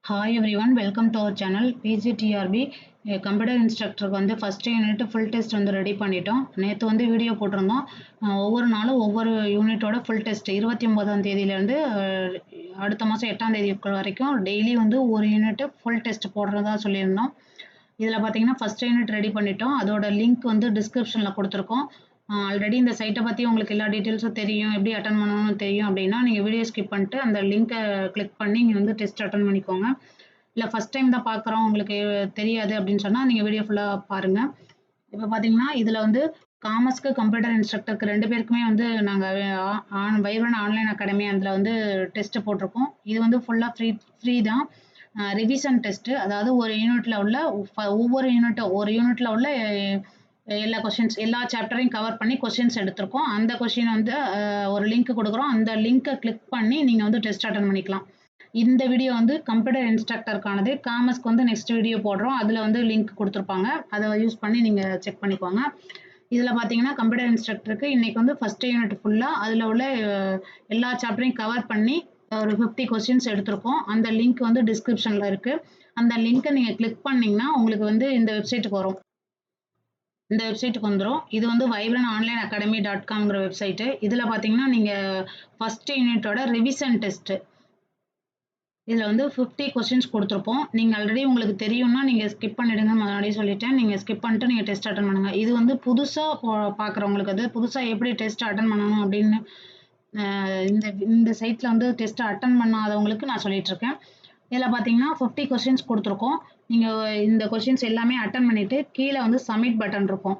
Hi everyone, welcome to our channel PGTRB computer இன்ஸ்ட்ரக்டருக்கு வந்து first unit full test வந்து ready பண்ணிட்டோம். நேற்று வந்து வீடியோ போட்டிருந்தோம். ஒவ்வொரு நாளும் ஒவ்வொரு யூனிட்டோட ஃபுல் டெஸ்ட் 29ஆம் தேதியிலேருந்து அடுத்த மாதம் 8ஆம் தேதி வரைக்கும் டெய்லி வந்து ஒரு யூனிட்டு ஃபுல் டெஸ்ட் போடுறதா சொல்லியிருந்தோம். இதில் பார்த்தீங்கன்னா ஃபஸ்ட் யூனிட் ரெடி பண்ணிட்டோம். அதோட லிங்க் வந்து டிஸ்கிரிப்ஷனில் கொடுத்துருக்கோம். ஆல்ரெடி இந்த சைட்டை பற்றி உங்களுக்கு எல்லா டீட்டெயில்ஸும் தெரியும், எப்படி அட்டன் பண்ணணும்னு தெரியும் அப்படின்னா நீங்கள் வீடியோ ஸ்கிப் பண்ணிட்டு அந்த லிங்க்கை கிளிக் பண்ணி நீங்கள் வந்து டெஸ்ட் அட்டன் பண்ணிக்கோங்க. இல்லை ஃபஸ்ட் டைம் தான் பார்க்குறோம், உங்களுக்கு தெரியாது அப்படின்னு சொன்னால் நீங்கள் வீடியோ ஃபுல்லாக பாருங்கள். இப்போ பார்த்தீங்கன்னா இதில் வந்து காமர்ஸ்க்கு கம்ப்யூட்டர் இன்ஸ்ட்ரக்டருக்கு 2 பேருக்குமே வந்து நாங்கள் வைப்ரண்ட் ஆன்லைன் அகாடமி அதில் வந்து டெஸ்ட்டு போட்டிருக்கோம். இது வந்து ஃபுல்லாக ஃப்ரீ தான். ரிவிஷன் டெஸ்ட்டு, அதாவது ஒரு யூனிட்டில் உள்ள ஒவ்வொரு ஒரு யூனிட்டில் உள்ள எல்லா கொஷின்ஸ் எல்லா சாப்டரையும் கவர் பண்ணி கொஷின்ஸ் எடுத்திருக்கோம். அந்த கொஷின் வந்து ஒரு லிங்க் கொடுக்குறோம். அந்த லிங்க்கை கிளிக் பண்ணி நீங்கள் வந்து டெஸ்ட் அட்டன் பண்ணிக்கலாம். இந்த வீடியோ வந்து கம்ப்யூட்டர் இன்ஸ்ட்ரக்டருக்கானது. காமர்ஸ்க்கு வந்து நெக்ஸ்ட் வீடியோ போடுறோம், அதில் வந்து லிங்க் கொடுத்துருப்பாங்க, அதை யூஸ் பண்ணி நீங்கள் செக் பண்ணிக்கோங்க. இதில் பார்த்தீங்கன்னா கம்ப்யூட்டர் இன்ஸ்ட்ரக்டருக்கு இன்றைக்கி வந்து ஃபஸ்ட் யூனிட் ஃபுல்லாக அதில் உள்ள எல்லா சாப்டரையும் கவர் பண்ணி ஒரு 50 கொஸ்டின்ஸ் எடுத்திருக்கோம். அந்த லிங்க் வந்து டிஸ்கிரிப்ஷனில் இருக்குது. அந்த லிங்க்கை நீங்கள் கிளிக் பண்ணிங்கன்னா உங்களுக்கு வந்து இந்த வெப்சைட்டுக்கு வரும். இந்த வெப்சைட்டுக்கு வந்துடும். இது வந்து vibrantOnlineAcademy.comங்கிற வெப்சைட்டு. இதில் பார்த்தீங்கன்னா நீங்கள் ஃபஸ்ட் யூனிட்டோட ரிவிஷன் டெஸ்ட்டு, இதில் வந்து 50 கொஸ்டின்ஸ் கொடுத்துருப்போம். நீங்கள் ஆல்ரெடி உங்களுக்கு தெரியும்னா நீங்கள் ஸ்கிப் பண்ணிவிடுங்க, முன்னாடியே சொல்லிட்டேன். நீங்கள் ஸ்கிப் பண்ணிட்டு நீங்கள் டெஸ்ட் அட்டன் பண்ணுங்கள். இது வந்து புதுசாக பார்க்குறவங்களுக்கு, அது புதுசாக எப்படி டெஸ்ட் அட்டன் பண்ணணும் அப்படின்னு இந்த சைட்டில் வந்து டெஸ்ட் அட்டன் பண்ணாதவங்களுக்கு நான் சொல்லிகிட்ருக்கேன். இதில் பார்த்தீங்கன்னா 50 கொஸ்டின்ஸ் கொடுத்துருக்கோம். நீங்கள் இந்த கொஸ்டின்ஸ் எல்லாமே அட்டன் பண்ணிவிட்டு கீழே வந்து சப்மிட் பட்டன் இருக்கும்.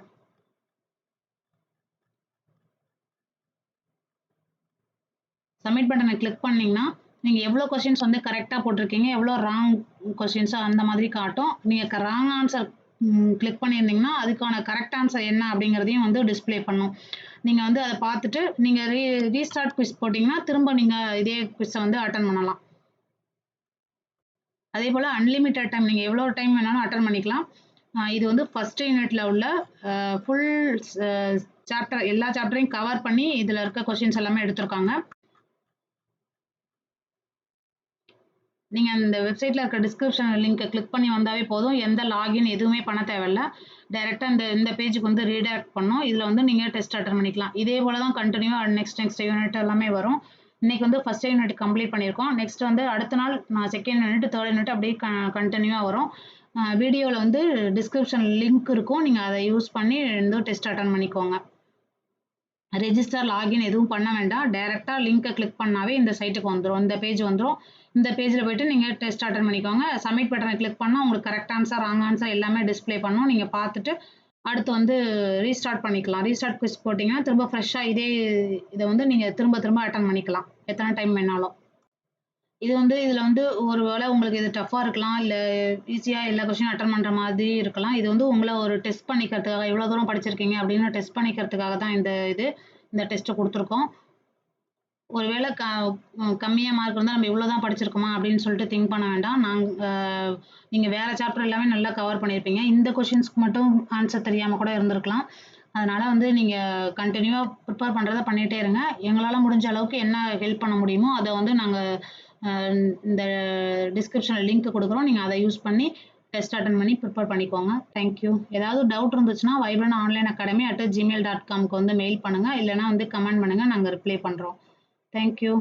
சப்மிட் பட்டனை கிளிக் பண்ணிங்கன்னா நீங்கள் எவ்வளோ கொஸ்டின்ஸ் வந்து கரெக்டாக போட்டிருக்கீங்க, எவ்வளோ ராங் கொஸ்டின்ஸோ அந்த மாதிரி காட்டும். நீங்கள் ராங் ஆன்சர் கிளிக் பண்ணியிருந்தீங்கன்னா அதுக்கான கரெக்ட் ஆன்சர் என்ன அப்படிங்கிறதையும் வந்து டிஸ்பிளே பண்ணும். நீங்கள் வந்து அதை பார்த்துட்டு நீங்கள் ரீஸ்டார்ட் குவிஸ் போட்டிங்கன்னா திரும்ப நீங்கள் இதே குவிஸை வந்து அட்டன் பண்ணலாம். அதே போல் அன்லிமிட்டட் டைம், நீங்கள் எவ்வளோ டைம் வேணாலும் அட்டன் பண்ணிக்கலாம். இது வந்து ஃபஸ்ட் யூனிட்டில் உள்ள ஃபுல் சாப்டர், எல்லா சாப்டரையும் கவர் பண்ணி இதில் இருக்க கொஸ்டின்ஸ் எல்லாமே எடுத்திருக்காங்க. நீங்கள் இந்த வெப்சைட்டில் இருக்க டிஸ்கிரிப்ஷன் லிங்க்கை கிளிக் பண்ணி வந்தாவே போதும். எந்த லாகின் எதுவுமே பண்ண தேவையில்ல. டைரெக்டாக இந்த பேஜுக்கு வந்து ரீடைரக்ட் பண்ணோம். இதில் வந்து நீங்கள் டெஸ்ட் அட்டன் பண்ணிக்கலாம். இதே போல் தான் கண்டினியூவாக நெக்ஸ்ட் யூனிட் எல்லாமே வரும். இன்றைக்கி வந்து ஃபஸ்ட் யூனிட் கம்ப்ளீட் பண்ணியிருக்கோம். நெக்ஸ்ட் வந்து அடுத்த நாள் செகண்ட் யூனிட், தேர்ட் யூனிட் அப்படியே கண்டினியூவாக வரும். வீடியோவில் வந்து டிஸ்கிரிப்ஷன் லிங்க் இருக்கும், நீங்கள் அதை யூஸ் பண்ணி வந்து டெஸ்ட் அட்டன் பண்ணிக்கோங்க. ரெஜிஸ்டர் லாகின் எதுவும் பண்ண வேண்டாம். டைரெக்டாக லிங்க்கை கிளிக் பண்ணாவே இந்த சைட்டுக்கு வந்துடும், இந்த பேஜ் வந்துடும். இந்த பேஜில் போய்ட்டு நீங்கள் டெஸ்ட் அட்டன் பண்ணிக்கோங்க. சப்மிட் பட்டனை கிளிக் பண்ணால் உங்களுக்கு கரெக்ட் ஆன்சர், ராங் ஆன்சர் எல்லாமே டிஸ்பிளே பண்ணும். நீங்கள் பார்த்துட்டு அடுத்து வந்து ரீஸ்டார்ட் பண்ணிக்கலாம். ரீஸ்டார்ட் குவிஸ் போட்டிங்கன்னா திரும்ப ஃப்ரெஷ்ஷாக இதை வந்து நீங்கள் திரும்ப அட்டன் பண்ணிக்கலாம், எத்தனை டைம் வேணாலும். இது வந்து இதில் வந்து ஒரு வேளை உங்களுக்கு இது டஃப்பாக இருக்கலாம், இல்லை ஈஸியாக எல்லா கொஸ்டினும் அட்டன் பண்ணுற மாதிரி இருக்கலாம். இது வந்து உங்களை ஒரு டெஸ்ட் பண்ணிக்கிறதுக்காக, எவ்வளோ தூரம் படிச்சிருக்கீங்க அப்படின்னு டெஸ்ட் பண்ணிக்கிறதுக்காக தான் இந்த டெஸ்ட்டை கொடுத்துருக்கோம். ஒரு வேளை கம்மியாக மார்க் இருந்தால் நம்ம இவ்வளோ தான் படிச்சிருக்கோமா அப்படின்னு சொல்லிட்டு திங்க் பண்ண வேண்டாம். நீங்கள் வேறு சாப்டர் எல்லாமே நல்லா கவர் பண்ணியிருப்பீங்க. இந்த கொஷின்ஸ்க்கு மட்டும் ஆன்சர் தெரியாமல் கூட இருந்திருக்கலாம். அதனால் வந்து நீங்கள் கண்டினியூவாக ப்ரிப்பேர் பண்ணுறத பண்ணிகிட்டே இருங்க. எங்களால் முடிஞ்ச அளவுக்கு என்ன ஹெல்ப் பண்ண முடியுமோ அதை வந்து நாங்கள் இந்த டிஸ்கிரிப்ஷனில் லிங்க் கொடுக்குறோம். நீங்கள் அதை யூஸ் பண்ணி டெஸ்ட் அட்டன் பண்ணி ப்ரிப்பேர் பண்ணிக்கோங்க. தேங்க்யூ. ஏதாவது டவுட் இருந்துச்சுன்னா vibrantOnlineAcademy@gmail.comக்கு வந்து மெயில் பண்ணுங்கள், இல்லைனா வந்து கமெண்ட் பண்ணுங்கள், நாங்கள் ரிப்ளை பண்ணுறோம். Thank you.